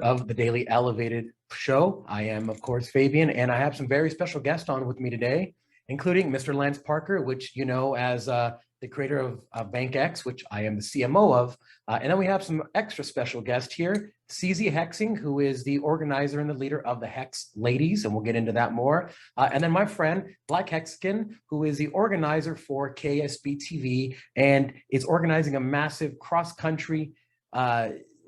of the Daily Elevated Show. I am, of course, Fabian, and I have some very special guests on with me today, including Mr. Lance Parker, which you know as the creator of BankX, which I am the CMO of. And then we have some extra special guests here, CZ Hexing, who is the organizer and the leader of the HEX Ladies, and we'll get into that more. And then my friend, Black Hexicans, who is the organizer for KSB TV and is organizing a massive cross-country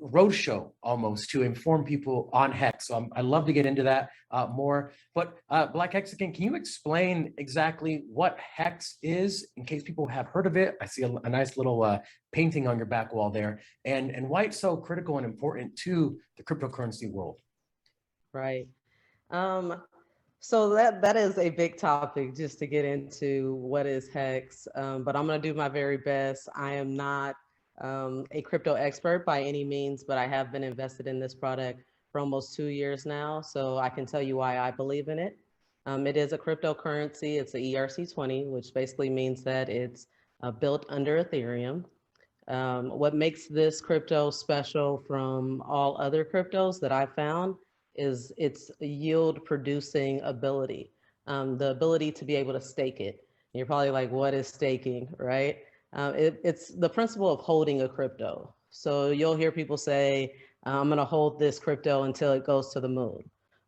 roadshow almost to inform people on HEX. So I'd love to get into that more. But Black Hexican, can you explain exactly what HEX is in case people have heard of it? I see a nice little painting on your back wall there, and why it's so critical and important to the cryptocurrency world. Right. So that is a big topic just to get into what is HEX, but I'm going to do my very best. I am not a crypto expert by any means, but I have been invested in this product for almost 2 years now, so I can tell you why I believe in it. It is a cryptocurrency. It's a ERC20, which basically means that it's built under Ethereum. What makes this crypto special from all other cryptos that I've found is its yield producing ability, the ability to be able to stake it. You're probably like, what is staking, right? It's the principle of holding a crypto. So you'll hear people say, I'm going to hold this crypto until it goes to the moon.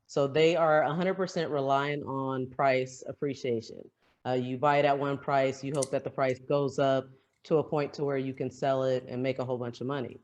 So they are 100% reliant on price appreciation. You buy it at one price, you hope that the price goes up to a point to where you can sell it and make a whole bunch of money.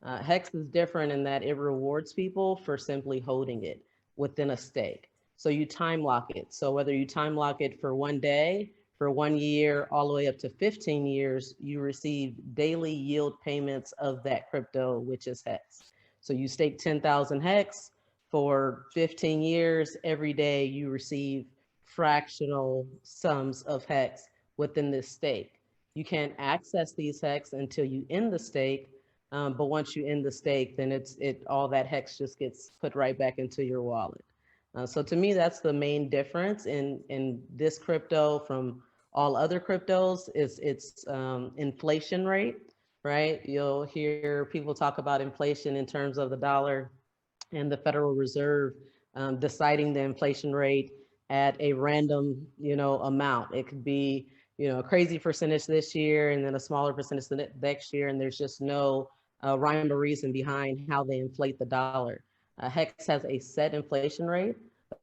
HEX is different in that it rewards people for simply holding it within a stake. So you time lock it. So whether you time lock it for 1 day, for 1 year, all the way up to 15 years, you receive daily yield payments of that crypto, which is HEX. So you stake 10,000 HEX for 15 years. Every day you receive fractional sums of HEX within this stake. You can't access these HEX until you end the stake, but once you end the stake, then all that HEX just gets put right back into your wallet. So to me, that's the main difference in this crypto from all other cryptos is its inflation rate, right? You'll hear people talk about inflation in terms of the dollar and the Federal Reserve deciding the inflation rate at a random, amount. It could be, a crazy percentage this year and then a smaller percentage the next year, and there's just no rhyme or reason behind how they inflate the dollar. HEX has a set inflation rate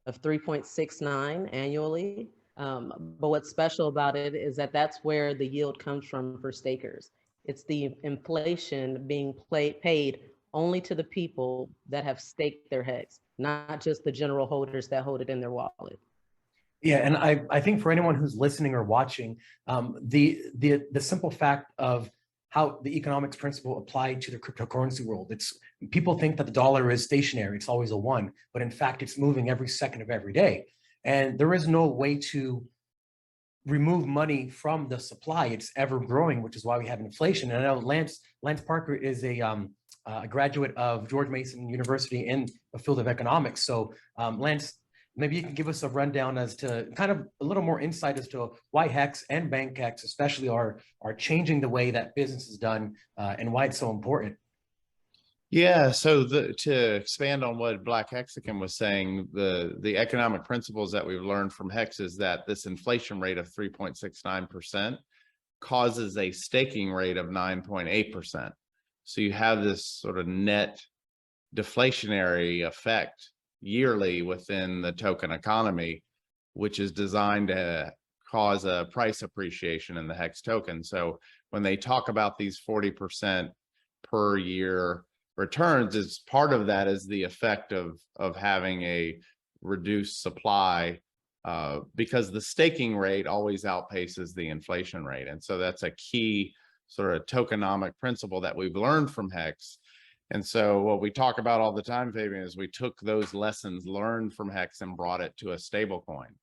of 3.69 annually. But what's special about it is that that's where the yield comes from for stakers. It's the inflation being paid only to the people that have staked their HEX, not just the general holders that hold it in their wallet. Yeah, and I think for anyone who's listening or watching, the simple fact of how the economics principle applied to the cryptocurrency world, people think that the dollar is stationary, it's always a one, but in fact, it's moving every second of every day. And there is no way to remove money from the supply. It's ever growing, which is why we have inflation. And I know Lance Parker is a graduate of George Mason University in the field of economics. So Lance, maybe you can give us a rundown as to kind of a little more insight as to why HEX and BankX especially are changing the way that business is done and why it's so important. Yeah, so to expand on what Black Hexican was saying, the economic principles that we've learned from HEX is that this inflation rate of 3.69% causes a staking rate of 9.8%. So you have this sort of net deflationary effect yearly within the token economy, which is designed to cause a price appreciation in the HEX token. So when they talk about these 40% per year returns, is part of that is the effect of having a reduced supply because the staking rate always outpaces the inflation rate. And so that's a key sort of tokenomic principle that we've learned from HEX. And so what we talk about all the time, Fabian, is we took those lessons learned from HEX and brought it to a stable coin.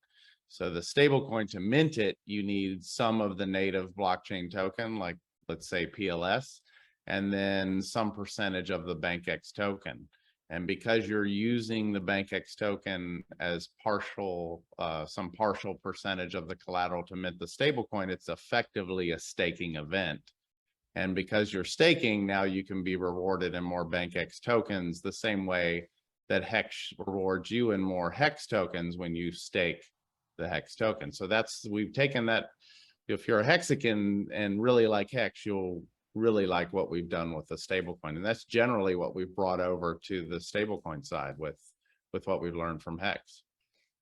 So the stable coin, to mint it, you need some of the native blockchain token, like let's say PLS, and then some percentage of the BankX token. And because you're using the BankX token as some partial percentage of the collateral to mint the stablecoin, it's effectively a staking event. And because you're staking, now you can be rewarded in more BankX tokens, the same way that HEX rewards you in more HEX tokens when you stake the HEX token. So we've taken that. If you're a Hexican and really like HEX, you'll really like what we've done with the stablecoin. And that's generally what we've brought over to the stablecoin side with what we've learned from HEX.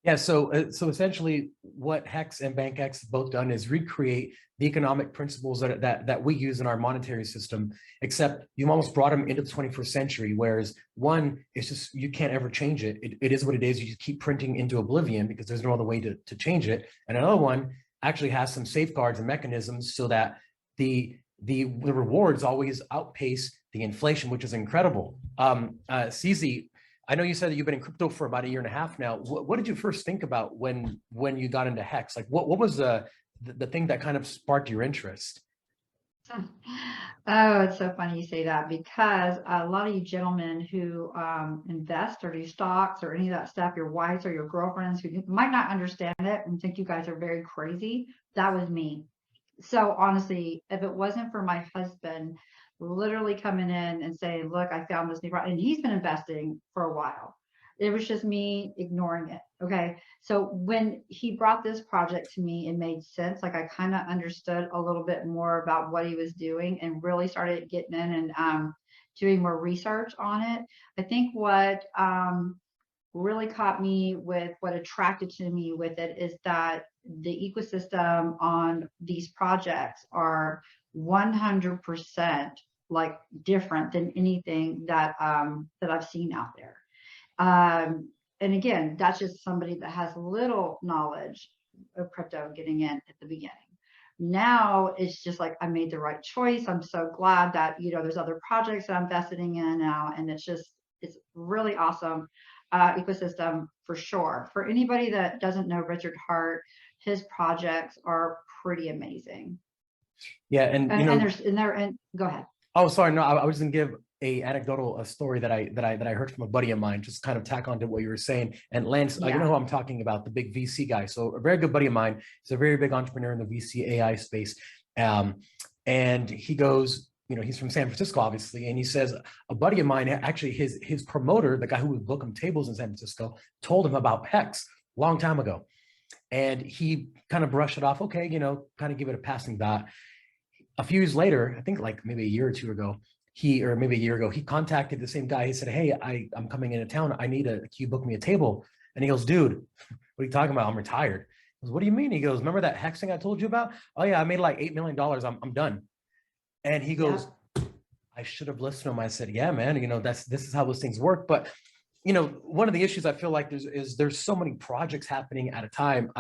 Yeah, so essentially what HEX and BankX have both done is recreate the economic principles that we use in our monetary system, except you've almost brought them into the 21st century, whereas one, it's just, you can't ever change it. It is what it is. You just keep printing into oblivion because there's no other way to change it. And another one actually has some safeguards and mechanisms so that the rewards always outpace the inflation, which is incredible. CZ, I know you said that you've been in crypto for about 1.5 years now. What did you first think about when you got into HEX? Like, what was the thing that kind of sparked your interest? Oh, it's so funny you say that, because a lot of you gentlemen who invest or do stocks or any of that stuff, your wives or your girlfriends who might not understand it and think you guys are very crazy, that was me. So honestly, if it wasn't for my husband literally coming in and saying, look, I found this new product, and he's been investing for a while, it was just me ignoring it. Okay. So when he brought this project to me, it made sense. Like I kind of understood a little bit more about what he was doing and really started getting in and doing more research on it. I think what really caught me with what attracted to me with it is that the ecosystem on these projects are 100% like different than anything that that I've seen out there. And again, that's just somebody that has little knowledge of crypto getting in at the beginning. Now it's just like I made the right choice. I'm so glad that, you know, there's other projects that I'm investing in now, and it's really awesome ecosystem for sure. For anybody that doesn't know Richard Hart, his projects are pretty amazing. Yeah, and go ahead. Oh, sorry, no, I was gonna give a story that I heard from a buddy of mine, just kind of tack on to what you were saying. And Lance, you know who I'm talking about, the big VC guy. So a very good buddy of mine. He's a very big entrepreneur in the VC AI space. And he goes, you know, he's from San Francisco, obviously. And he says, a buddy of mine, actually his promoter, the guy who would book him tables in San Francisco, told him about HEX a long time ago. And he kind of brushed it off. Okay, you know, kind of give it a passing thought. A few years later, I think like maybe a year or two ago, maybe a year ago, he contacted the same guy. He said, hey, I'm coming into town. Can you book me a table? And he goes, dude, what are you talking about? I'm retired. He goes, what do you mean? He goes, remember that HEX thing I told you about? Oh yeah, I made like $8 million. I'm done. And he goes, I should have listened to him. I said, yeah, man, you know, this is how those things work. But you know, one of the issues I feel like there's so many projects happening at a time.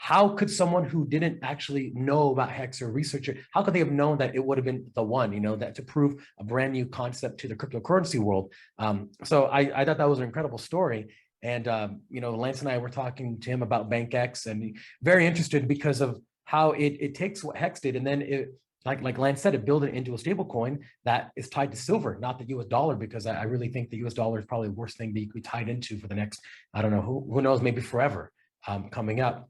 How could someone who didn't actually know about HEX or research it, how could they have known that it would have been the one, you know, that to prove a brand new concept to the cryptocurrency world? So I thought that was an incredible story. And, you know, Lance and I were talking to him about BankX, and very interested because of how it takes what HEX did. And then it, like Lance said, it built it into a stable coin that is tied to silver, not the US dollar, because I really think the US dollar is probably the worst thing that you could be tied into for the next, I don't know, who knows, maybe forever coming up.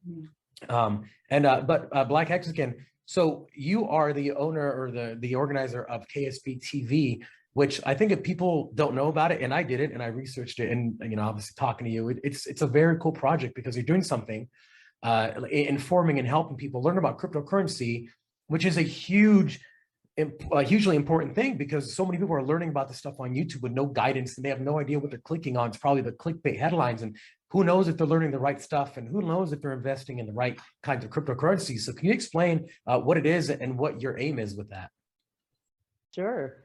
But Black Hexican, so you are the owner or the organizer of KSP TV, which I think if people don't know about it, and I did it and I researched it, and you know, obviously talking to you, it's a very cool project because you're doing something informing and helping people learn about cryptocurrency, which is a hugely important thing, because so many people are learning about this stuff on YouTube with no guidance, and they have no idea what they're clicking on. It's probably the clickbait headlines, and who knows if they're learning the right stuff, and who knows if they're investing in the right kinds of cryptocurrencies. So can you explain what it is and what your aim is with that? Sure.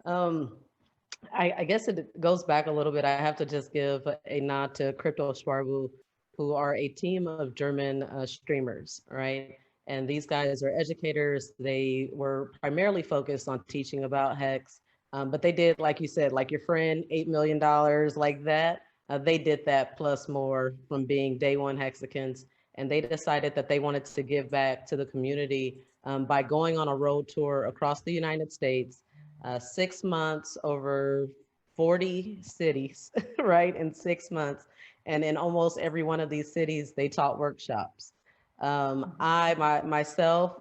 I guess it goes back a little bit. I have to just give a nod to Kryptosparbuch, who are a team of German streamers, right? And these guys are educators. They were primarily focused on teaching about HEX, but they did, like you said, like your friend, $8 million like that. They did that plus more from being day one Hexicans. And they decided that they wanted to give back to the community by going on a road tour across the United States, 6 months over 40 cities, right, in 6 months. And in almost every one of these cities, they taught workshops. I myself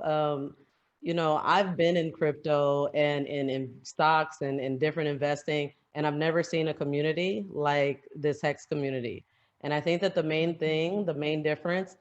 you know, I've been in crypto and in stocks and in different investing, and I've never seen a community like this HEX community. And I think that the main thing, the main difference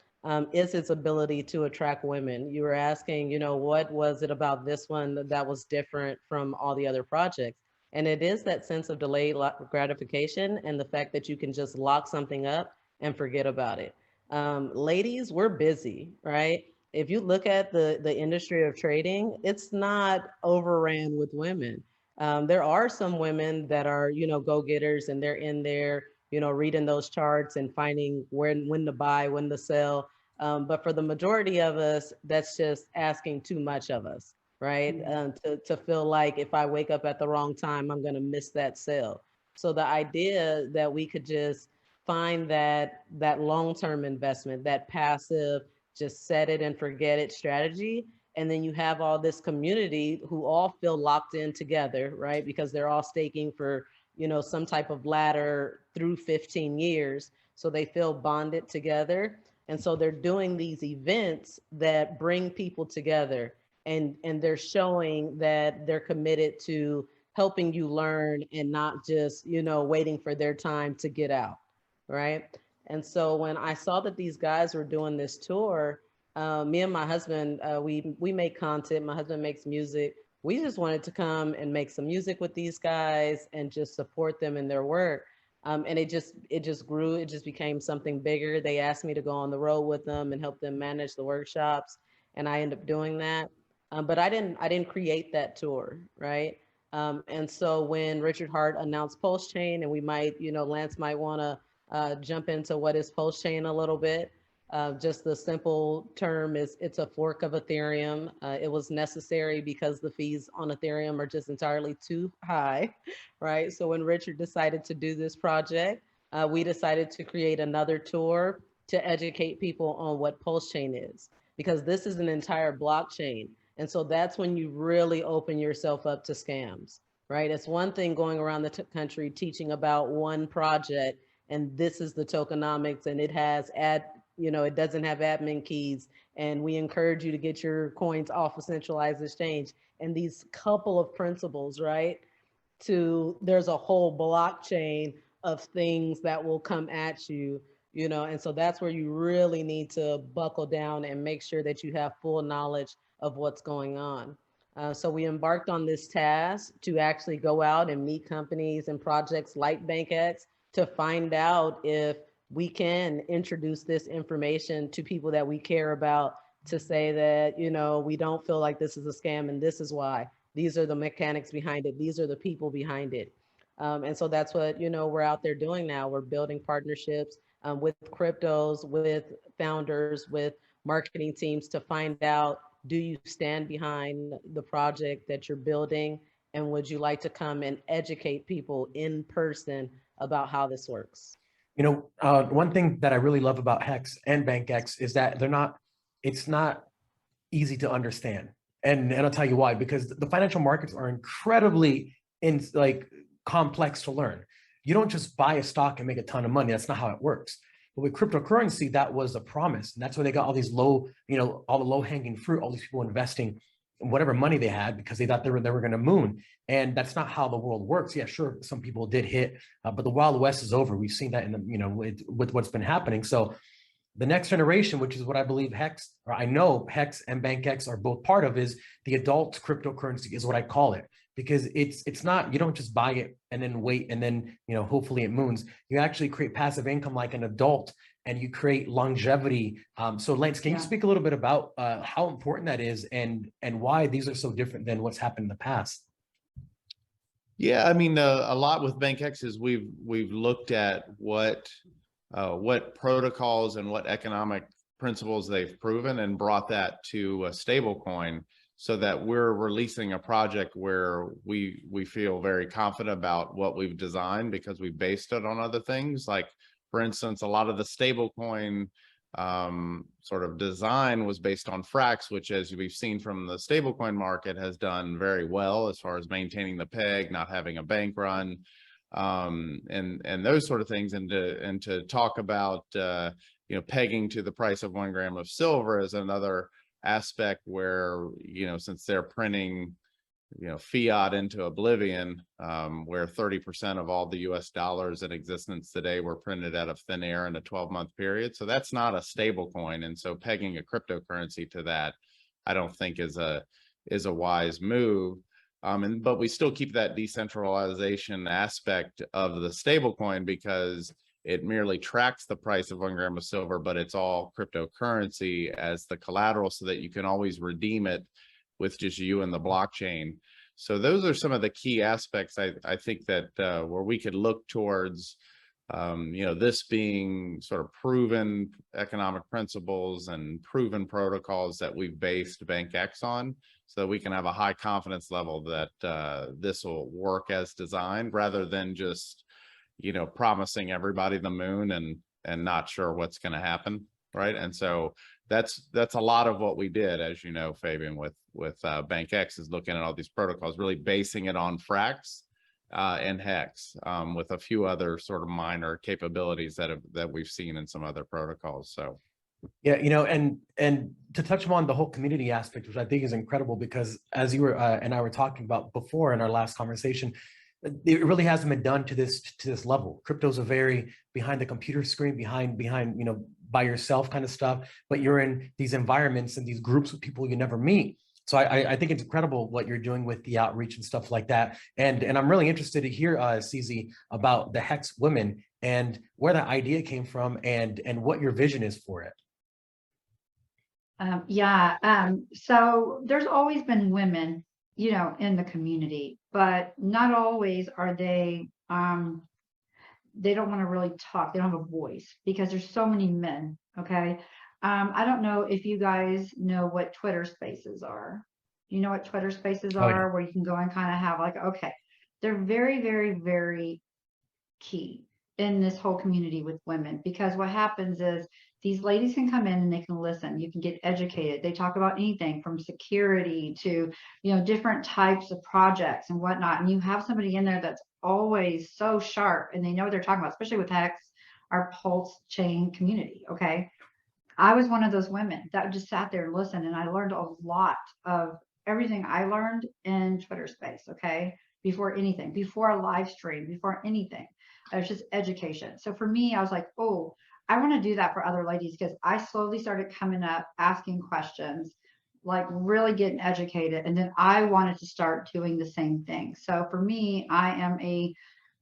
is its ability to attract women. You were asking, you know, what was it about this one that was different from all the other projects? And it is that sense of delayed gratification and the fact that you can just lock something up and forget about it. Ladies, we're busy, right? If you look at the industry of trading, it's not overran with women. There are some women that are, you know, go-getters, and they're in there, you know, reading those charts and finding when to buy, when to sell. But for the majority of us, that's just asking too much of us, right? To feel like if I wake up at the wrong time, I'm going to miss that sale. So the idea that we could just find that long-term investment, that passive, just set it and forget it strategy. And then you have all this community who all feel locked in together, right? Because they're all staking for, you know, some type of ladder through 15 years. So they feel bonded together. And so they're doing these events that bring people together, and they're showing that they're committed to helping you learn and not just, you know, waiting for their time to get out, right? And so when I saw that these guys were doing this tour, me and my husband, we make content. My husband makes music. We just wanted to come and make some music with these guys and just support them in their work. And it just grew. It just became something bigger. They asked me to go on the road with them and help them manage the workshops, and I ended up doing that. But I didn't create that tour, right? And so when Richard Hart announced Pulsechain, and we might, you know, Lance might want to jump into what is Pulsechain a little bit. Just the simple term is it's a fork of Ethereum. It was necessary because the fees on Ethereum are just entirely too high, right? So when Richard decided to do this project, we decided to create another tour to educate people on what Pulsechain is, because this is an entire blockchain. And so that's when you really open yourself up to scams, right? It's one thing going around the country teaching about one project, and this is the tokenomics, and it has it doesn't have admin keys, and we encourage you to get your coins off a centralized exchange, and these couple of principles, right? There's a whole blockchain of things that will come at you, you know, and so that's where you really need to buckle down and make sure that you have full knowledge of what's going on. So we embarked on this task to actually go out and meet companies and projects like BankX to find out if we can introduce this information to people that we care about, to say that, you know, we don't feel like this is a scam, and this is why. These are the mechanics behind it. These are the people behind it. And so that's what, you know, we're out there doing now. We're building partnerships with cryptos, with founders, with marketing teams to find out, do you stand behind the project that you're building? And would you like to come and educate people in person about how this works? You know, one thing that I really love about HEX and BankX is that it's not easy to understand. And I'll tell you why, because the financial markets are incredibly complex to learn. You don't just buy a stock and make a ton of money. That's not how it works. But with cryptocurrency, that was a promise. And that's where they got all these all the low hanging fruit, all these people investing whatever money they had because they thought they were going to moon. And that's not how the world works. Yeah, sure, some people did hit, but the Wild West is over. We've seen that in with what's been happening. So the next generation, which is what I believe HEX, or I know HEX and BankX are both part of, is the adult cryptocurrency, is what I call it. Because it's not, you don't just buy it and then wait and then, hopefully it moons. You actually create passive income like an adult, and you create longevity. So Lance, can you speak a little bit about how important that is and why these are so different than what's happened in the past? Yeah, I mean, a lot with BankX is we've looked at what protocols and what economic principles they've proven and brought that to a stable coin, so that we're releasing a project where we feel very confident about what we've designed because we based it on other things. Like, for instance, a lot of the stable coin sort of design was based on Frax, which, as we've seen from the stablecoin market, has done very well as far as maintaining the peg, not having a bank run, and those sort of things. And to talk about pegging to the price of 1 gram of silver is another aspect where, since they're printing, fiat into oblivion, where 30% of all the US dollars in existence today were printed out of thin air in a 12-month period. So that's not a stable coin. And so pegging a cryptocurrency to that, I don't think is a wise move. But we still keep that decentralization aspect of the stable coin because it merely tracks the price of 1 gram of silver, but it's all cryptocurrency as the collateral so that you can always redeem it with just you and the blockchain. So those are some of the key aspects I think that where we could look towards, this being sort of proven economic principles and proven protocols that we've based BankX on, so that we can have a high confidence level that this will work as designed, rather than just, promising everybody the moon and not sure what's going to happen, right? And so that's a lot of what we did, as you know, Fabian, with BankX, is looking at all these protocols, really basing it on Frax and Hex, with a few other sort of minor capabilities that we've seen in some other protocols. So yeah, and to touch upon the whole community aspect, which I think is incredible, because as you were and I were talking about before in our last conversation, it really hasn't been done to this level. Crypto's a very behind the computer screen, behind by yourself kind of stuff, but you're in these environments and these groups with people you never meet. So I think it's incredible what you're doing with the outreach and stuff like that. And I'm really interested to hear, CZ, about the Hex Women and where that idea came from and what your vision is for it. So there's always been women, in the community, but not always are they don't want to really talk. They don't have a voice because there's so many men. Okay. I don't know if you guys know what Twitter Spaces are. You know what Twitter Spaces are? Oh, yeah. Where you can go and kind of have okay, they're very, very, very key in this whole community with women, because what happens is these ladies can come in and they can listen. You can get educated. They talk about anything from security to, different types of projects and whatnot. And you have somebody in there that's always so sharp and they know what they're talking about, especially with Hex, our Pulsechain community. Okay. I was one of those women that just sat there and listened, and I learned a lot of everything I learned in Twitter Space. Okay. Before anything, before a live stream, before anything. It was just education. So for me, I was like, oh, I want to do that for other ladies, because I slowly started coming up, asking questions, like really getting educated. And then I wanted to start doing the same thing. So for me, I am a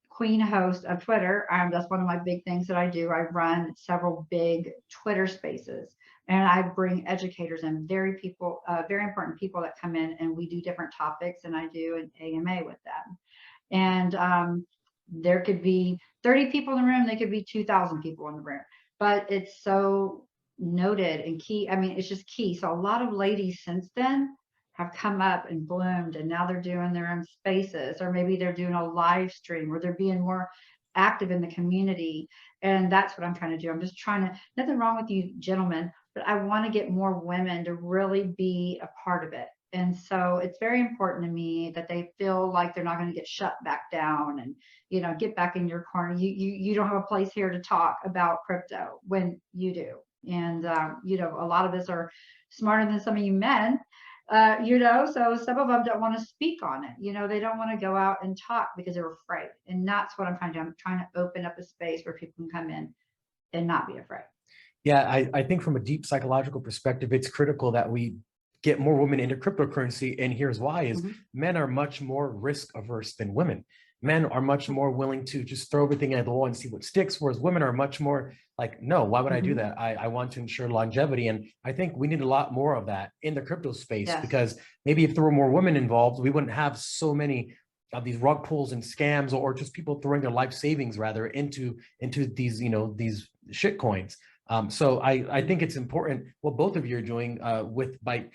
queen host of Twitter. That's one of my big things that I do. I run several big Twitter Spaces, and I bring educators and very important people that come in, and we do different topics, and I do an AMA with them. And there could be 30 people in the room. They could be 2,000 people in the room, but it's so noted and key. I mean, it's just key. So a lot of ladies since then have come up and bloomed, and now they're doing their own spaces, or maybe they're doing a live stream, or they're being more active in the community. And that's what I'm trying to do. I'm just trying to, nothing wrong with you gentlemen, but I want to get more women to really be a part of it. And so it's very important to me that they feel like they're not going to get shut back down and, get back in your corner. You don't have a place here to talk about crypto when you do. And, a lot of us are smarter than some of you men, so some of them don't want to speak on it. They don't want to go out and talk because they're afraid. And that's what I'm trying to do. I'm trying to open up a space where people can come in and not be afraid. Yeah, I think from a deep psychological perspective, it's critical that we get more women into cryptocurrency. And here's why is men are much more risk averse than women. Men are much more willing to just throw everything at the wall and see what sticks, whereas women are much more like, no, why would I do that? I want to ensure longevity. And I think we need a lot more of that in the crypto space, because maybe if there were more women involved, we wouldn't have so many of these rug pulls and scams, or just people throwing their life savings rather into these, these shit coins. So I think it's important what both of you are doing by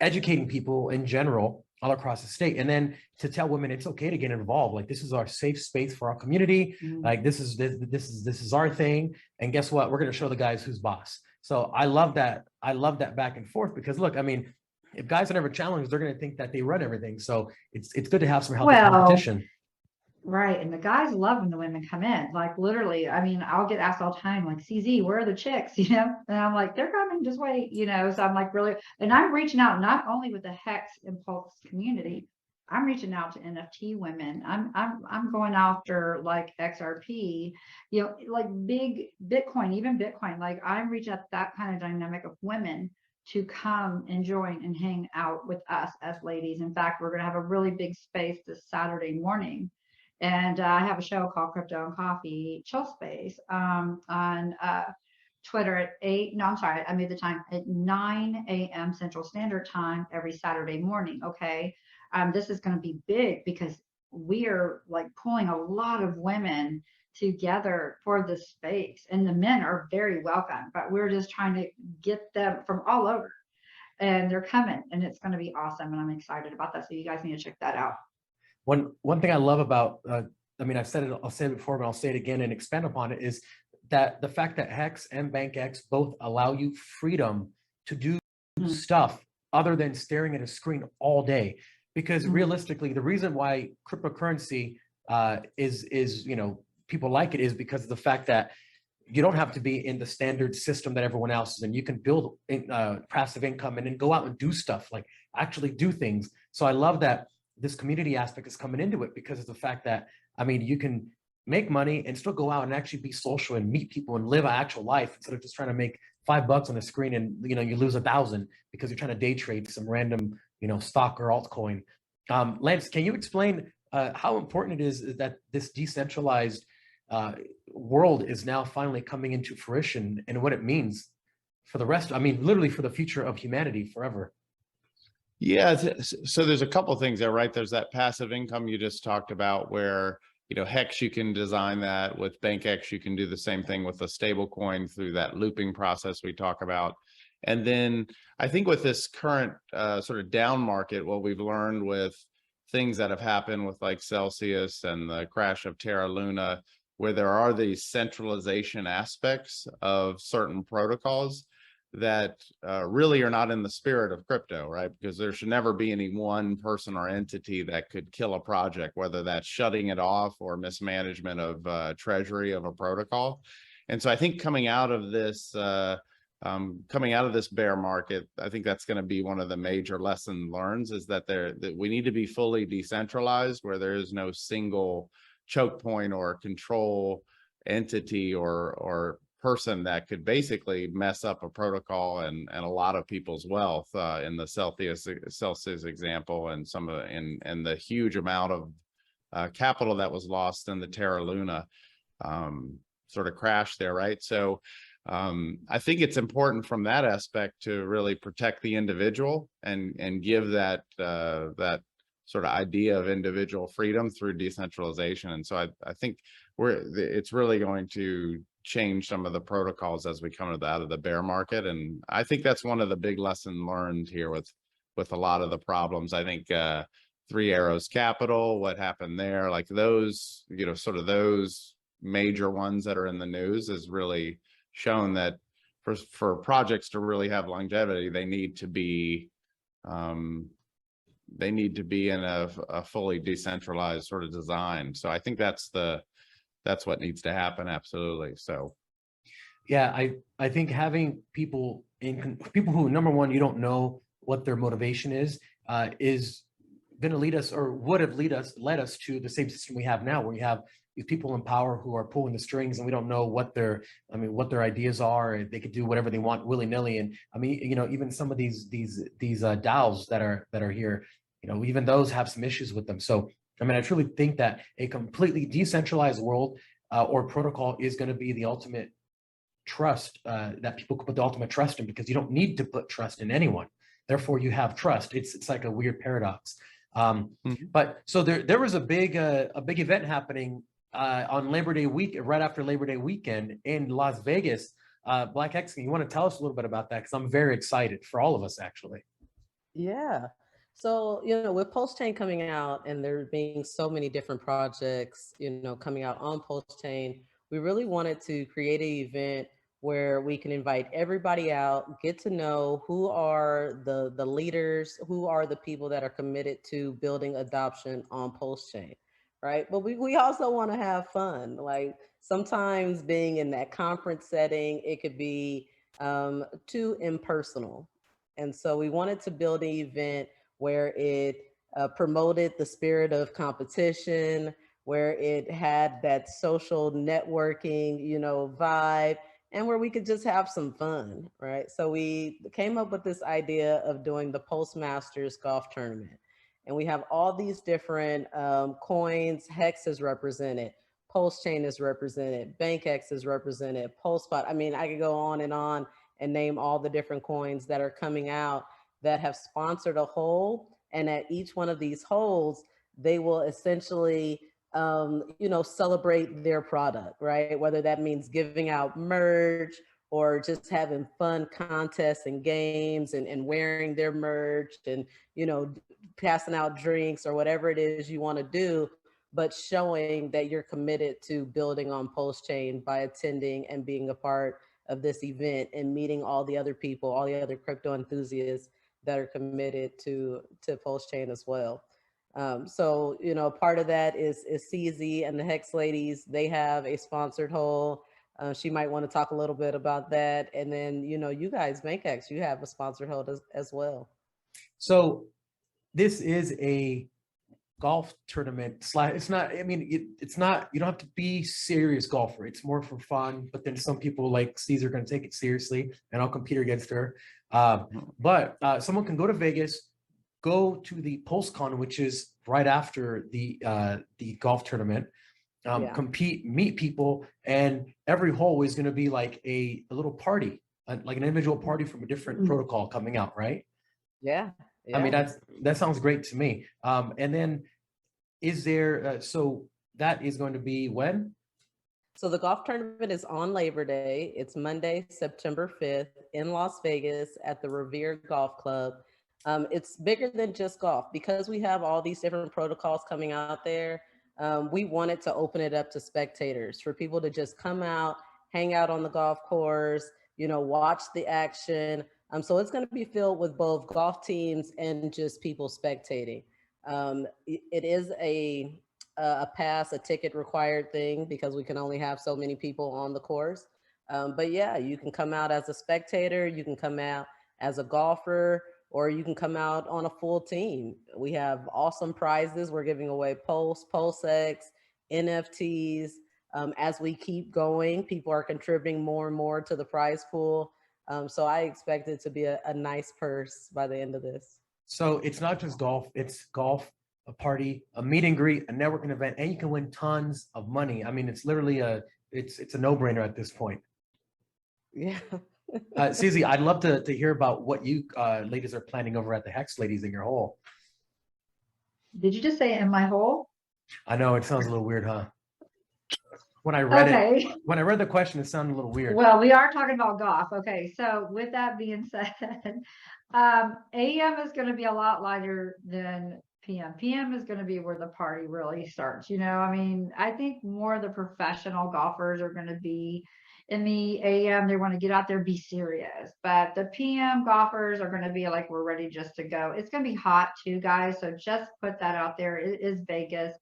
educating people in general all across the state, and then to tell women it's okay to get involved. Like, this is our safe space for our community. Like, this is our thing. And guess what? We're going to show the guys who's boss. So I love that. I love that back and forth, because look, I mean, if guys are never challenged, they're going to think that they run everything. So it's good to have some healthy competition. Right. And the guys love when the women come in. Like literally, I mean, I'll get asked all the time, like, CZ, where are the chicks? You know? And I'm like, they're coming, just wait, you know. So I'm like really, and I'm reaching out not only with the Hex Impulse community, I'm reaching out to NFT women. I'm going after like XRP, you know, like big Bitcoin, even Bitcoin. Like I'm reaching out to that kind of dynamic of women to come and join and hang out with us as ladies. In fact, we're going to have a really big space this Saturday morning. And I have a show called Crypto and Coffee Chill Space on Twitter at 8. No, I'm sorry, I made the time at 9 a.m. Central Standard Time every Saturday morning. Okay. This is going to be big because we are like pulling a lot of women together for this space, and the men are very welcome, but we're just trying to get them from all over, and they're coming, and it's going to be awesome. And I'm excited about that. So you guys need to check that out. One thing I love about, I mean, I've said it, I'll say it before, but I'll say it again and expand upon it, is that the fact that Hex and BankX both allow you freedom to do stuff other than staring at a screen all day. Because realistically, the reason why cryptocurrency is, you know, people like it is because of the fact that you don't have to be in the standard system that everyone else is in. You can build passive income and then go out and do stuff, like actually do things. So I love that this community aspect is coming into it because of the fact that, I mean, you can make money and still go out and actually be social and meet people and live an actual life instead of just trying to make $5 on the screen and, you know, you lose 1,000 because you're trying to day trade some random, you know, stock or altcoin. Lance, can you explain how important it is that this decentralized world is now finally coming into fruition and what it means for the rest, I mean, literally for the future of humanity forever? Yeah, so there's a couple things there, right? There's that passive income you just talked about where, you know, Hex, you can design that. With BankX, you can do the same thing with a stable coin through that looping process we talk about. And then I think with this current sort of down market, what we've learned with things that have happened with like Celsius and the crash of Terra Luna, where there are these centralization aspects of certain protocols that really are not in the spirit of crypto, right? Because there should never be any one person or entity that could kill a project, whether that's shutting it off or mismanagement of treasury of a protocol. And so I think coming out of this bear market, I think that's going to be one of the major lesson learned, is that that we need to be fully decentralized, where there is no single choke point or control entity or person that could basically mess up a protocol and a lot of people's wealth in the Celsius example, and some of and the huge amount of capital that was lost in the Terra Luna sort of crash there, right? So I think it's important from that aspect to really protect the individual and give that that sort of idea of individual freedom through decentralization. And so I think it's really going to change some of the protocols as we come out of the bear market. And I think that's one of the big lessons learned here with a lot of the problems. I think Three Arrows Capital, what happened there, like those, you know, sort of those major ones that are in the news, has really shown that for projects to really have longevity, they need to be in a fully decentralized sort of design. So I think that's what needs to happen. Absolutely. So yeah, I think having people who, number one, you don't know what their motivation is going to lead us, or would have led us to the same system we have now, where you have these people in power who are pulling the strings, and we don't know what their ideas are. They could do whatever they want willy-nilly. And I mean, you know, even some of these DAOs that are here, you know, even those have some issues with them. So I mean, I truly think that a completely decentralized world or protocol is going to be the ultimate trust that people can put the ultimate trust in, because you don't need to put trust in anyone. Therefore, you have trust. It's like a weird paradox. But so there was a big event happening on Labor Day week, right after Labor Day weekend in Las Vegas. Black Hexicans, you want to tell us a little bit about that? Because I'm very excited for all of us, actually. Yeah. So, you know, with Pulsechain coming out and there being so many different projects, you know, coming out on Pulsechain, we really wanted to create an event where we can invite everybody out, get to know who are the leaders, who are the people that are committed to building adoption on Pulsechain, right? But we also want to have fun. Like sometimes being in that conference setting, it could be too impersonal. And so we wanted to build an event where it promoted the spirit of competition, where it had that social networking, you know, vibe, and where we could just have some fun, right? So we came up with this idea of doing the Postmasters golf tournament. And we have all these different coins. HEX is represented, Pulsechain is represented, BankX is represented, PulseSpot. I mean, I could go on and name all the different coins that are coming out that have sponsored a hole. And at each one of these holes, they will essentially you know, celebrate their product, right? Whether that means giving out merch or just having fun contests and games and wearing their merch and, you know, passing out drinks or whatever it is you want to do, but showing that you're committed to building on Pulsechain by attending and being a part of this event and meeting all the other people, all the other crypto enthusiasts that are committed to Pulsechain as well. So, you know, part of that is CZ and the Hex ladies. They have a sponsored hole. She might want to talk a little bit about that. And then, you know, you guys, BankX, you have a sponsored hole as well. So this is a golf tournament. It's not, I mean, it's not, you don't have to be serious golfer. It's more for fun. But then some people like Caesar are going to take it seriously and I'll compete against her. But someone can go to Vegas, go to the PulseCon, which is right after the golf tournament, compete, meet people, and every hole is going to be like a little party, like an individual party from a different protocol coming out, right? Yeah. I mean, that sounds great to me. And then is there, so that is going to be when? So the golf tournament is on Labor Day. It's Monday, September 5th in Las Vegas at the Revere Golf Club. It's bigger than just golf because we have all these different protocols coming out there. We wanted to open it up to spectators for people to just come out, hang out on the golf course, you know, watch the action. So it's going to be filled with both golf teams and just people spectating. It is a pass, a ticket required thing because we can only have so many people on the course. But yeah, you can come out as a spectator, you can come out as a golfer, or you can come out on a full team. We have awesome prizes. We're giving away PulseX, NFTs. As we keep going, people are contributing more and more to the prize pool. So I expect it to be a nice purse by the end of this. So it's not just golf, it's golf, a party, a meet and greet, a networking event, and you can win tons of money. I mean, it's literally it's a no-brainer at this point. Yeah. Susie, I'd love to hear about what you ladies are planning over at the Hex ladies in your hole. Did you just say in my hole? I know it sounds a little weird, huh? When I read it, when I read the question, it sounded a little weird. Well, we are talking about golf. Okay, so with that being said, AM is going to be a lot lighter than PM. PM is going to be where the party really starts. You know, I mean, I think more of the professional golfers are going to be in the AM. They want to get out there, be serious. But the PM golfers are going to be like, we're ready just to go. It's going to be hot too, guys. So just put that out there. It is Vegas.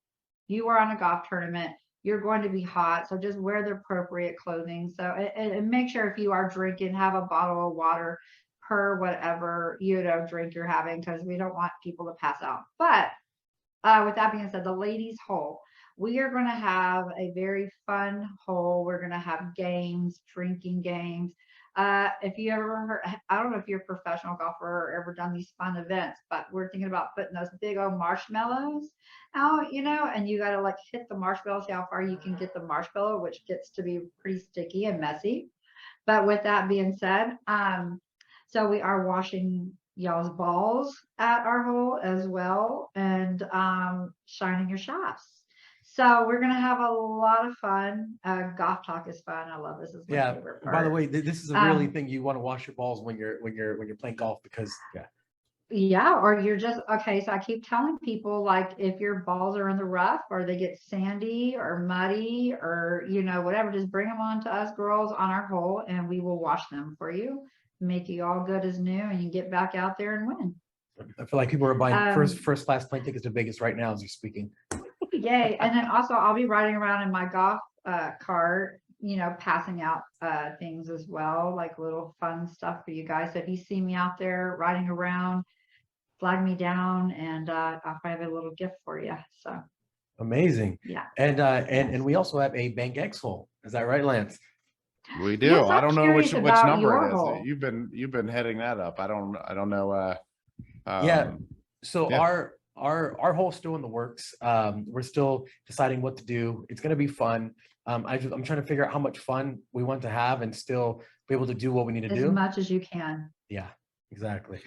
You are on a golf tournament. You're going to be hot. So just wear the appropriate clothing. So and make sure if you are drinking, have a bottle of water per whatever, you know, drink you're having, because we don't want people to pass out. But with that being said, the ladies' hole, we are going to have a very fun hole. We're going to have games, drinking games. If you ever heard, I don't know if you're a professional golfer or ever done these fun events, but we're thinking about putting those big old marshmallows out, you know, and you got to like hit the marshmallow, see how far you can get the marshmallow, which gets to be pretty sticky and messy. But with that being said, so we are washing y'all's balls at our hole as well, and shining your shafts. So we're gonna have a lot of fun. Golf talk is fun. I love this. Is my favorite part. By the way, this is a really thing you want to wash your balls when you're playing golf, because yeah, or you're just okay. So I keep telling people, like, if your balls are in the rough or they get sandy or muddy or, you know, whatever, just bring them on to us girls on our hole and we will wash them for you, make you all good as new, and you get back out there and win. I feel like people are buying first class plane tickets to Vegas right now as you're speaking. Yay. And then also I'll be riding around in my golf cart, passing out things as well, like little fun stuff for you guys. So if you see me out there riding around, flag me down and I'll have a little gift for you. So Amazing. yeah. And we also have a Bank X hole. Is that right, Lance? We do. Yes, I I'm don't know curious which about number your it is. hole. You've been heading that up. I don't know. Yeah. So yeah. our hole's still in the works. We're still deciding what to do. It's going to be fun. I'm trying to figure out how much fun we want to have and still be able to do what we need to do. As much as you can. Yeah, exactly.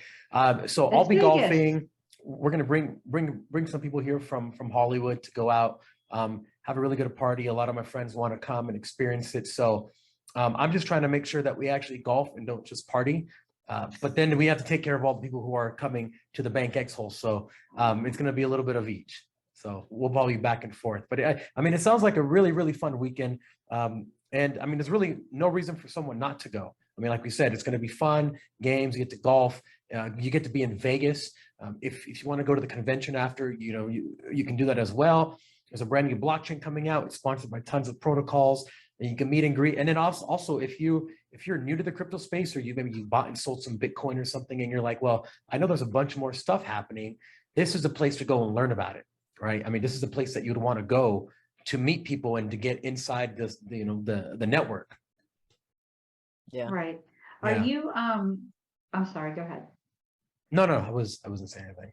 So I'll be golfing. We're going to bring some people here from Hollywood to go out, have a really good party. A lot of my friends want to come and experience it. So I'm just trying to make sure that we actually golf and don't just party. But then we have to take care of all the people who are coming to the Bank X hole. So it's going to be a little bit of each. So we'll probably be back and forth. But I mean, it sounds like a really, really fun weekend. And I mean, there's really no reason for someone not to go. I mean, like we said, it's going to be fun, games, you get to golf, you get to be in Vegas. If you want to go to the convention after, you can do that as well. There's a brand new blockchain coming out. It's sponsored by tons of protocols. And you can meet and greet. And then also if you're new to the crypto space, or you bought and sold some Bitcoin or something, and you're like, well, I know there's a bunch more stuff happening. This is a place to go and learn about it, right? I mean, this is a place that you'd want to go to meet people and to get inside this, the network. Yeah. Right. Are you, I'm sorry, go ahead. No, I wasn't saying anything.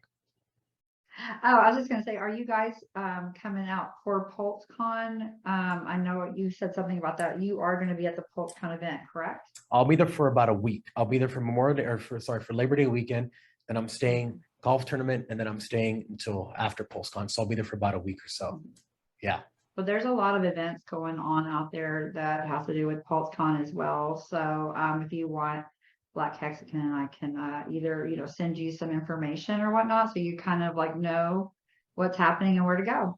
Oh, I was just gonna say, are you guys coming out for PulseCon? I know you said something about that. You are going to be at the PulseCon event, correct? I'll be there for about a week. I'll be there for Memorial Day, or for Labor Day weekend. Then I'm staying golf tournament, and then I'm staying until after PulseCon. So I'll be there for about a week or so. Yeah. But there's a lot of events going on out there that have to do with PulseCon as well. So if you want Black Hexagon, I can either send you some information or whatnot, so you kind of like know what's happening and where to go.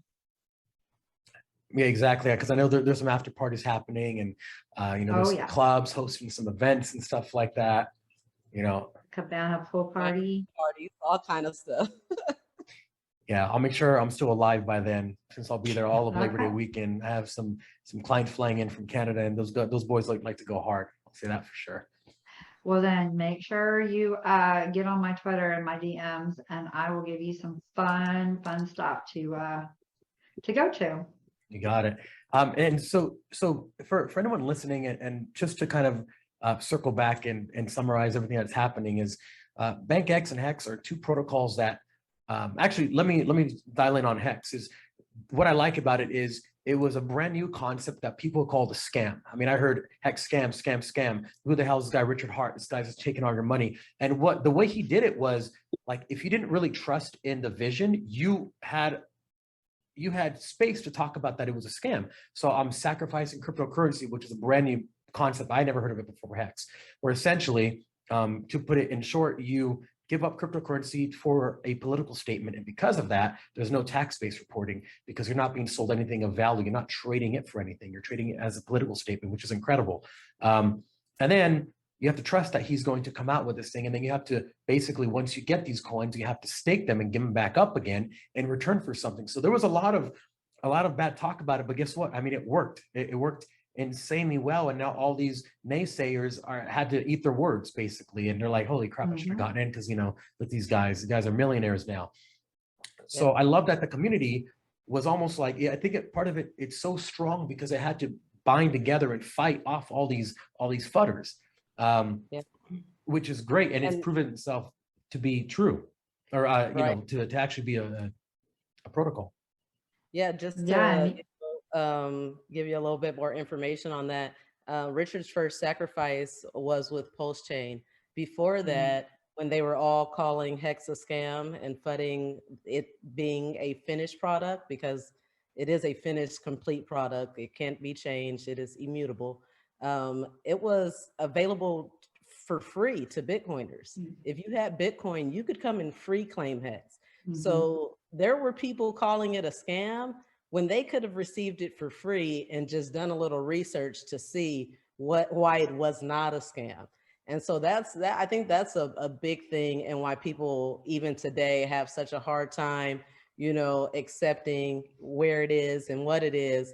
Yeah, exactly. Because I know there's some after parties happening, and there's clubs hosting some events and stuff like that. Cabana pool parties, all kind of stuff. Yeah, I'll make sure I'm still alive by then, since I'll be there all of Labor Day weekend. I have some clients flying in from Canada, and those boys like to go hard. I'll say that for sure. Well, then make sure you get on my Twitter and my DMs, and I will give you some fun stuff to go to. You got it. And so for anyone listening, and just to kind of circle back and summarize everything that's happening, is BankX and HEX are two protocols that actually, let me dial in on HEX. Is what I like about it is it was a brand new concept that people called a scam. I mean, I heard HEX scam. Who the hell is this guy, Richard Hart? This guy's just taking all your money. And the way he did it was, like, if you didn't really trust in the vision, you had space to talk about that it was a scam. So I'm sacrificing cryptocurrency, which is a brand new concept. I never heard of it before HEX, where essentially, to put it in short, you give up cryptocurrency for a political statement. And because of that, there's no tax-based reporting, because you're not being sold anything of value. You're not trading it for anything. You're trading it as a political statement, which is incredible. And then you have to trust that he's going to come out with this thing. And then you have to basically, once you get these coins, you have to stake them and give them back up again in return for something. So there was a lot of bad talk about it, but guess what? I mean, it worked. It worked insanely well, and now all these naysayers had to eat their words, basically, and they're like, holy crap, I should have gotten in, because with these guys are millionaires now. So I love that the community was almost like, I think part of it's so strong because it had to bind together and fight off all these fudders, which is great, and it's proven itself to be true, or to actually be a protocol. Yeah, just to give you a little bit more information on that. Richard's first sacrifice was with Pulsechain. Before that, when they were all calling HEX a scam and fudding it being a finished product, because it is a finished, complete product. It can't be changed. It is immutable. It was available for free to Bitcoiners. If you had Bitcoin, you could come and free claim HEX. So there were people calling it a scam when they could have received it for free and just done a little research to see why it was not a scam. And so I think that's a big thing, and why people even today have such a hard time you know, accepting where it is and what it is,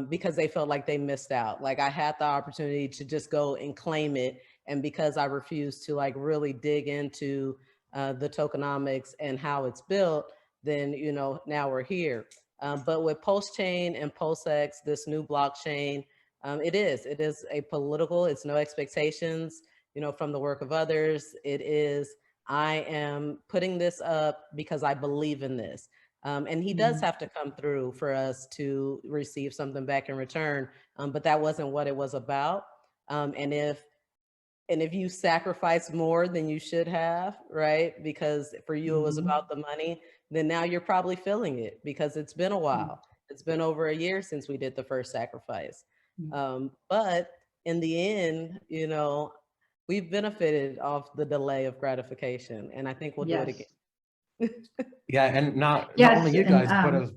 because they felt like they missed out. Like I had the opportunity to just go and claim it. And because I refused to like really dig into the tokenomics and how it's built, then, you know, now we're here. But with Pulsechain and PulseX, this new blockchain, it is a political, it's no expectations, you know, from the work of others. It is, I am putting this up because I believe in this. And he does have to come through for us to receive something back in return. But that wasn't what it was about. And if you sacrifice more than you should have, right? Because for you, it was about the money, then now you're probably feeling it because it's been a while. It's been over a year since we did the first sacrifice. But in the end, you know, we've benefited off the delay of gratification. And I think we'll do it again. Yeah, and not only you guys,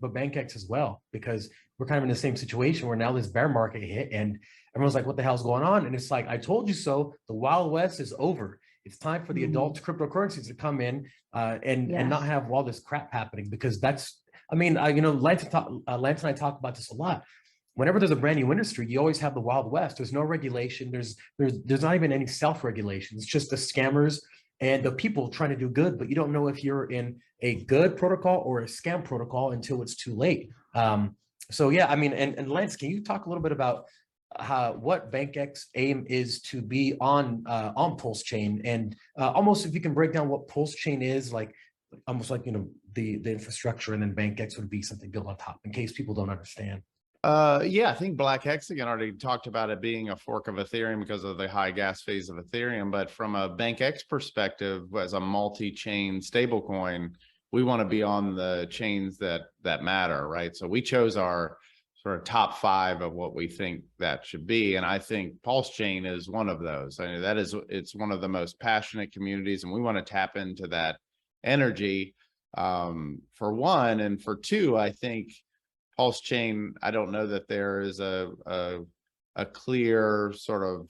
but BankX as well, because we're kind of in the same situation where now this bear market hit and everyone's like, what the hell's going on? And it's like, I told you so. The Wild West is over. It's time for the adult cryptocurrencies to come in and not have all this crap happening, because that's, I mean, you know, Lance and I talk about this a lot. Whenever there's a brand new industry, you always have the Wild West. There's no regulation. There's not even any self-regulation. It's just the scammers and the people trying to do good, but you don't know if you're in a good protocol or a scam protocol until it's too late. So yeah, I mean, and Lance, can you talk a little bit about what BankX aim is to be on Pulsechain, and almost if you can break down what Pulsechain is, like almost like, you know, the infrastructure, and then BankX would be something built on top in case people don't understand. Yeah, I think Black Hexagon already talked about it being a fork of Ethereum because of the high gas fees of Ethereum. But from a BankX perspective, as a multi-chain stablecoin, we want to be on the chains that matter, right? So we chose our sort of top 5 of what we think that should be, and I think Pulsechain is one of those. I mean, it's one of the most passionate communities, and we want to tap into that energy, for one, and for two, I think Pulsechain, I don't know that there is a clear sort of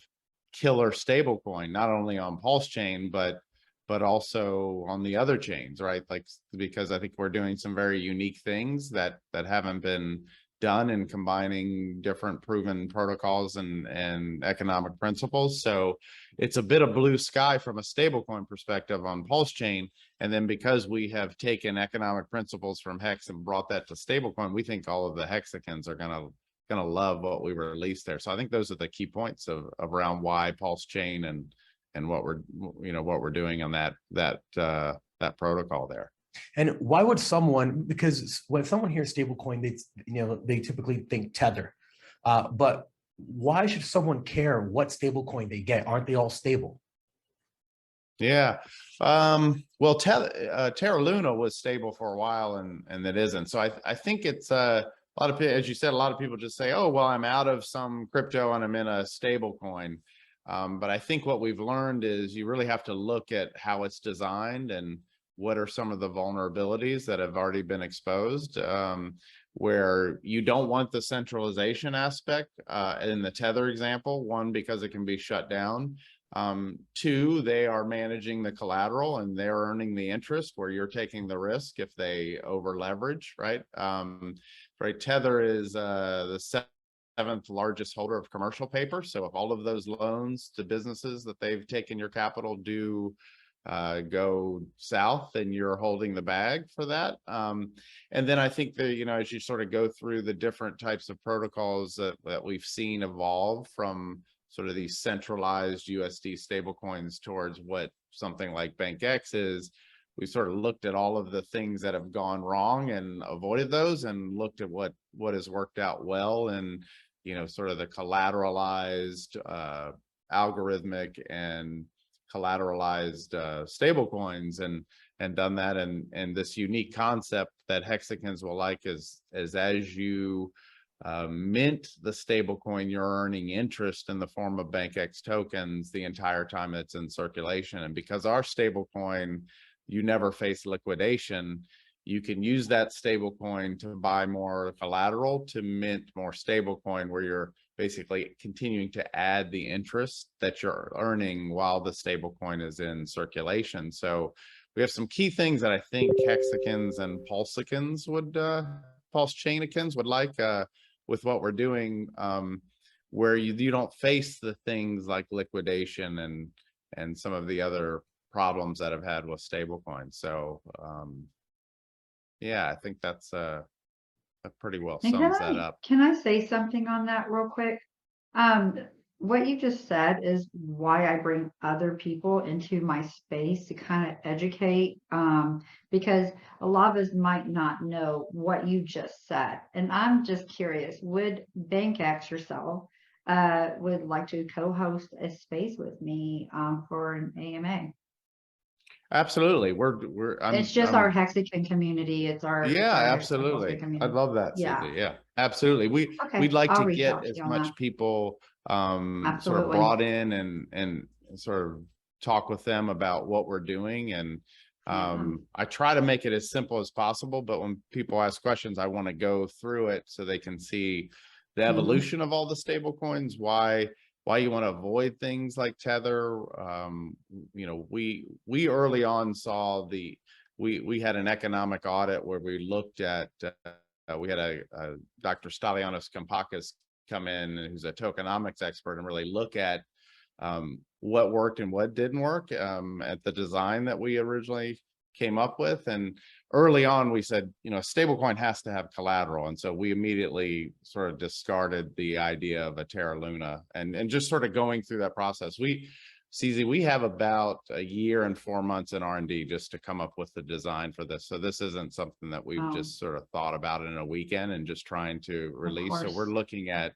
killer stable coin, not only on Pulsechain, but also on the other chains, right? Like, because I think we're doing some very unique things that haven't been done in combining different proven protocols and economic principles. So it's a bit of blue sky from a stablecoin perspective on Pulsechain. And then because we have taken economic principles from Hex and brought that to stablecoin, we think all of the Hexicans are gonna love what we released there. So I think those are the key points of around why Pulsechain and what we're doing on that protocol there. And why would someone, because when someone hears stablecoin, they typically think Tether, but why should someone care what stablecoin they get? Aren't they all stable? Yeah, well, Terra Luna was stable for a while, and that isn't. So I think it's a lot of, as you said, a lot of people just say, oh, well, I'm out of some crypto and I'm in a stable coin. But I think what we've learned is you really have to look at how it's designed and what are some of the vulnerabilities that have already been exposed, where you don't want the centralization aspect in the Tether example. One, because it can be shut down. Two, they are managing the collateral and they're earning the interest where you're taking the risk if they over leverage, right? Right. Tether is the 7th largest holder of commercial paper. So if all of those loans to businesses that they've taken your capital do go south, then you're holding the bag for that. And then I think that, you know, as you sort of go through the different types of protocols that we've seen evolve from sort of these centralized USD stablecoins towards what something like BankX is, we sort of looked at all of the things that have gone wrong and avoided those, and looked at what has worked out well, and, you know, sort of the collateralized, algorithmic and collateralized stable coins, and done that. And this unique concept that Hexicans will like is as you mint the stable coin, you're earning interest in the form of BankX tokens the entire time it's in circulation. And because our stable coin, you never face liquidation, you can use that stable coin to buy more collateral to mint more stable coin, where you're basically continuing to add the interest that you're earning while the stable coin is in circulation. So we have some key things that I think Hexicans and Pulsechans would, Pulsechainikins would like, with what we're doing, where you don't face the things like liquidation and some of the other problems that have had with stablecoins. So, yeah, I think that's that pretty well And sums that up. can I say something on that real quick? What you just said is why I bring other people into my space to kind of educate, because a lot of us might not know what you just said. And I'm just curious, would BankX yourself would like to co-host a space with me for an AMA? Absolutely. It's just our Hexican community. It's our absolutely. community. I'd love that, Yeah. CZ. Yeah, absolutely. We'd like I'll to reach out get to as you on much that. people sort of Absolutely. brought in and sort of talk with them about what we're doing. And I try to make it as simple as possible, but when people ask questions, I want to go through it so they can see the evolution of all the stable coins, why you want to avoid things like Tether. You know, we early on saw we had an economic audit where we looked at we had a Dr. Stylization come in, who's a tokenomics expert, and really look at what worked and what didn't work at the design that we originally came up with. And early on, we said, you know, a stablecoin has to have collateral. And so we immediately sort of discarded the idea of a Terra Luna and just sort of going through that process. CZ, we have about a year and 4 months in R&D just to come up with the design for this. So this isn't something that we've just sort of thought about in a weekend and just trying to release. So we're looking at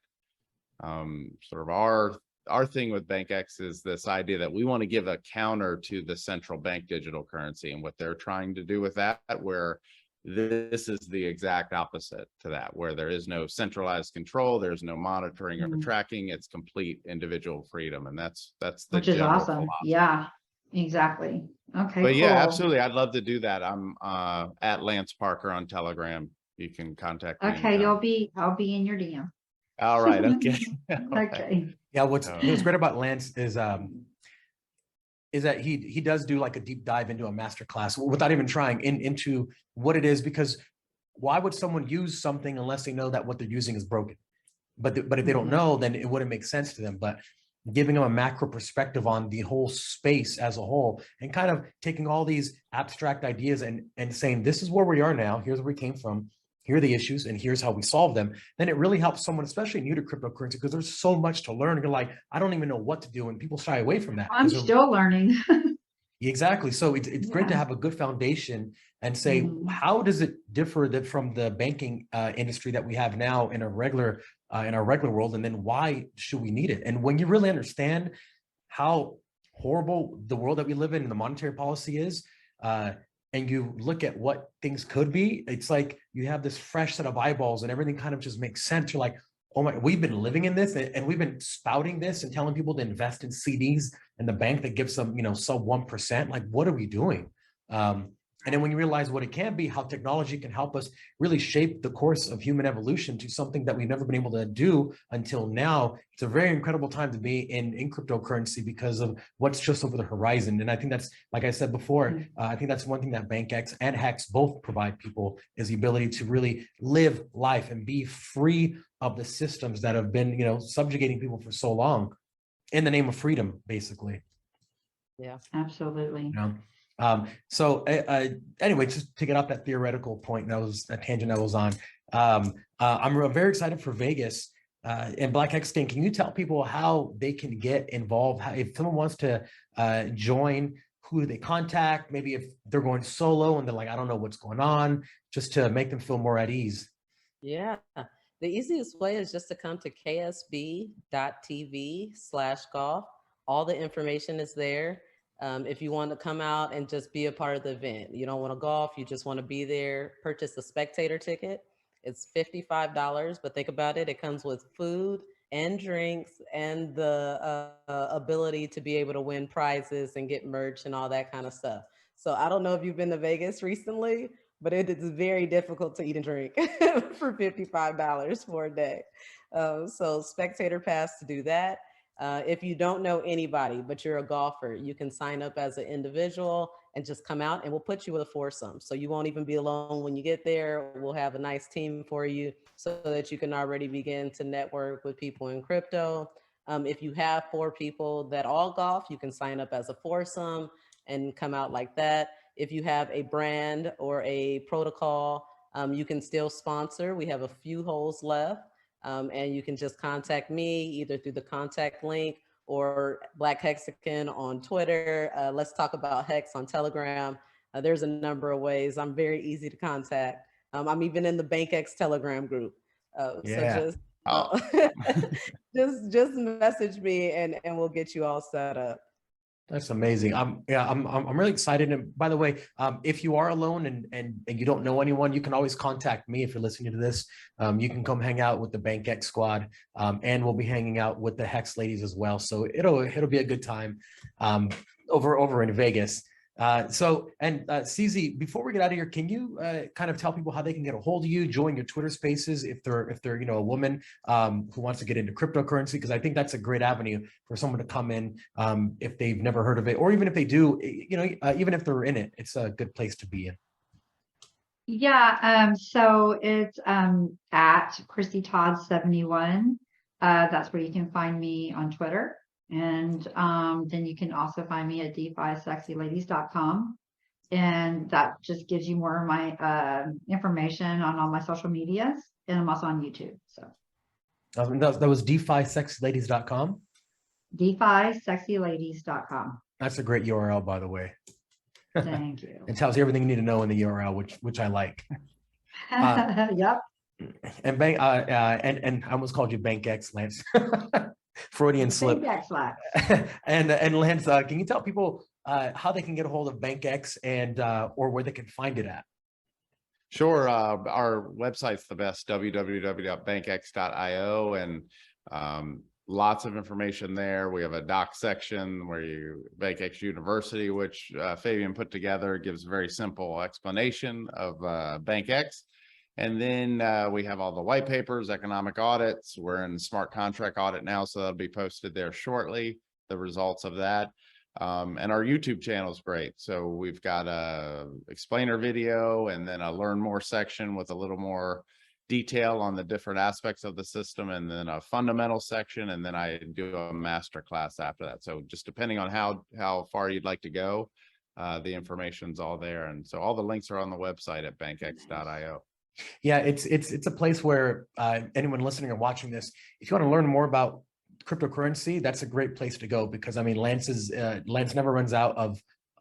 sort of our thing with BankX is this idea that we want to give a counter to the central bank digital currency and what they're trying to do with that, where this is the exact opposite to that, where there is no centralized control, there's no monitoring or tracking, it's complete individual freedom. And that's the which is awesome. philosophy. Yeah, exactly. Okay, but cool. Yeah, absolutely. I'd love to do that. I'm at Lance Parker on Telegram. You can contact me. Okay, I'll be in your DM. All right. Okay. Okay. Yeah, what's great about Lance is that he does do like a deep dive into a master class without even trying into what it is, because why would someone use something unless they know that what they're using is broken? But if they don't know, then it wouldn't make sense to them. But giving them a macro perspective on the whole space as a whole, and kind of taking all these abstract ideas and saying, this is where we are now, here's where we came from, here are the issues, and here's how we solve them, then it really helps someone, especially new to cryptocurrency, because there's so much to learn. You're like, I don't even know what to do, and people shy away from that. I'm still learning. Exactly. So it's great to have a good foundation and say, how does it differ from the banking industry that we have now in our regular world, and then why should we need it? And when you really understand how horrible the world that we live in and the monetary policy is, and you look at what things could be, it's like you have this fresh set of eyeballs and everything kind of just makes sense. You're like, oh my, we've been living in this and we've been spouting this and telling people to invest in CDs and the bank that gives them, sub 1%. Like, what are we doing? And then when you realize what it can be, how technology can help us really shape the course of human evolution to something that we've never been able to do until now, it's a very incredible time to be in cryptocurrency because of what's just over the horizon. And I think that's, like I said before, I think that's one thing that BankX and HEX both provide people, is the ability to really live life and be free of the systems that have been, subjugating people for so long in the name of freedom, basically. Yeah, absolutely. So anyway, just to get off that theoretical point, that was a tangent I was on. I'm very excited for Vegas and Black Hexicans. Can you tell people how they can get involved? If someone wants to join, who do they contact? Maybe if they're going solo and they're like, I don't know what's going on, just to make them feel more at ease. Yeah, the easiest way is just to come to ksb.tv/golf. All the information is there. If you want to come out and just be a part of the event, you don't want to golf, you just want to be there, purchase a spectator ticket. It's $55, but think about it. It comes with food and drinks and the ability to be able to win prizes and get merch and all that kind of stuff. So I don't know if you've been to Vegas recently, but it is very difficult to eat and drink for $55 for a day. So spectator pass to do that. If you don't know anybody, but you're a golfer, you can sign up as an individual and just come out and we'll put you with a foursome. So you won't even be alone when you get there. We'll have a nice team for you so that you can already begin to network with people in crypto. If you have 4 people that all golf, you can sign up as a foursome and come out like that. If you have a brand or a protocol, you can still sponsor. We have a few holes left. And you can just contact me either through the contact link or Black Hexican on Twitter. Let's talk about Hex on Telegram. There's a number of ways. I'm very easy to contact. I'm even in the BankX Telegram group. Yeah. So just message me and we'll get you all set up. That's amazing. I'm really excited. And by the way, if you are alone and you don't know anyone, you can always contact me if you're listening to this. You can come hang out with the BankX squad, and we'll be hanging out with the Hex ladies as well. So it'll be a good time over in Vegas. CZ, before we get out of here, can you kind of tell people how they can get a hold of you, join your Twitter spaces if they're a woman who wants to get into cryptocurrency? Because I think that's a great avenue for someone to come in if they've never heard of it, or even if they do, even if they're in it, it's a good place to be in. Yeah, so it's at Christy Todd 71. That's where you can find me on Twitter. And then you can also find me at defisexyladies.com. And that just gives you more of my information on all my social medias. And I'm also on YouTube. So that was defisexyladies.com. defisexyladies.com. That's a great URL, by the way. Thank you. It tells you everything you need to know in the URL, which I like. Yep. And and I almost called you BankX, Lance. Freudian slip. BankX. And Lance, can you tell people how they can get a hold of BankX and or where they can find it at? Sure. Our website's the best, www.bankx.io, and lots of information there. We have a doc section where BankX University, which Fabian put together, gives a very simple explanation of BankX. And then we have all the white papers, economic audits. We're in smart contract audit now, so that'll be posted there shortly, the results of that. And our YouTube channel is great. So we've got a explainer video and then a learn more section with a little more detail on the different aspects of the system, and then a fundamental section, and then I do a master class after that. So just depending on how far you'd like to go, the information's all there. And so all the links are on the website at bankx.io. Yeah, it's a place where anyone listening or watching this, if you want to learn more about cryptocurrency, that's a great place to go, because I mean, Lance never runs out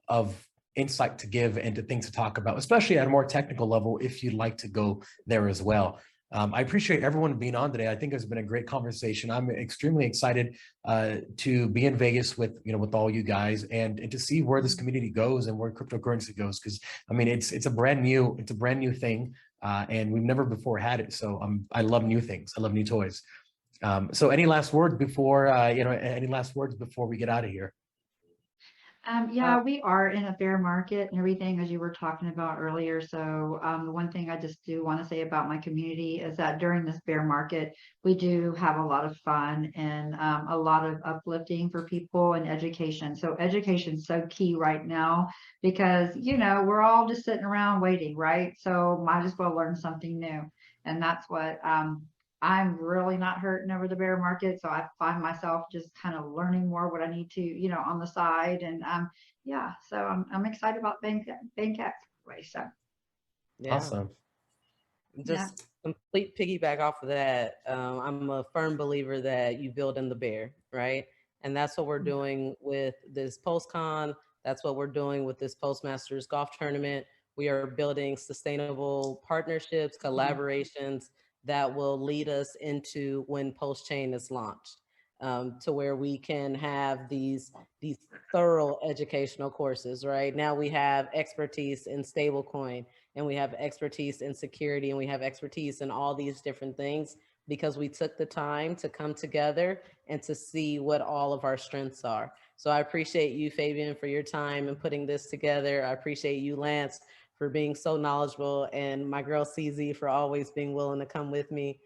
of insight to give and to things to talk about, especially at a more technical level if you'd like to go there as well. I appreciate everyone being on today. I think it's been a great conversation. I'm extremely excited to be in Vegas with all you guys and to see where this community goes and where cryptocurrency goes, because I mean it's a brand new thing. And we've never before had it. So I love new things. I love new toys. So any last words before, we get out of here? Yeah, we are in a bear market and everything, as you were talking about earlier. So the one thing I just do want to say about my community is that during this bear market, we do have a lot of fun and a lot of uplifting for people and education. So education is so key right now because, we're all just sitting around waiting, right? So might as well learn something new. And that's what I'm really not hurting over the bear market. So I find myself just kind of learning more what I need to, on the side. And yeah, so I'm excited about BankX. So Yeah. Awesome. Just complete piggyback off of that. I'm a firm believer that you build in the bear, right? And that's what we're doing with this PulseCon. That's what we're doing with this Postmasters golf tournament. We are building sustainable partnerships, collaborations that will lead us into when Pulsechain is launched, to where we can have these thorough educational courses, right? Now we have expertise in stablecoin, and we have expertise in security, and we have expertise in all these different things because we took the time to come together and to see what all of our strengths are. So I appreciate you, Fabian, for your time and putting this together. I appreciate you, Lance, for being so knowledgeable, and my girl CZ for always being willing to come with me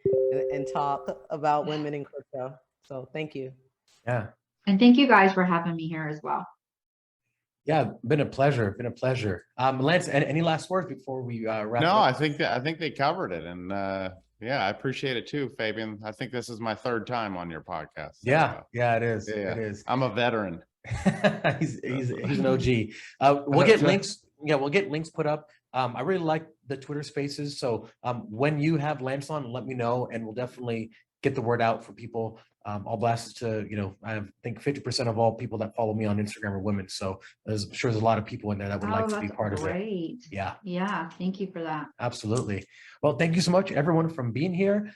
and talk about women in crypto. So thank you. Yeah. And thank you guys for having me here as well. Yeah, been a pleasure. Been a pleasure. Lance, any last words before we wrap No, up? I think they covered it, and yeah, I appreciate it too, Fabian. I think this is my third time on your podcast. Yeah, So, yeah, it is. yeah, It is. I'm a veteran. he's an OG. We'll get links. Yeah, we'll get links put up. I really like the Twitter Spaces. So when you have Lance on, let me know, and we'll definitely get the word out for people. All blasts to, I think 50% of all people that follow me on Instagram are women. So I'm sure there's a lot of people in there that would like to be part of it. Great. Yeah. Yeah. Thank you for that. Absolutely. Well, thank you so much, everyone, from being here.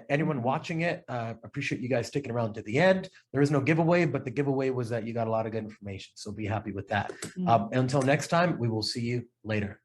Anyone watching it, appreciate you guys sticking around to the end. There is no giveaway, but the giveaway was that you got a lot of good information. So be happy with that. Until next time, we will see you later.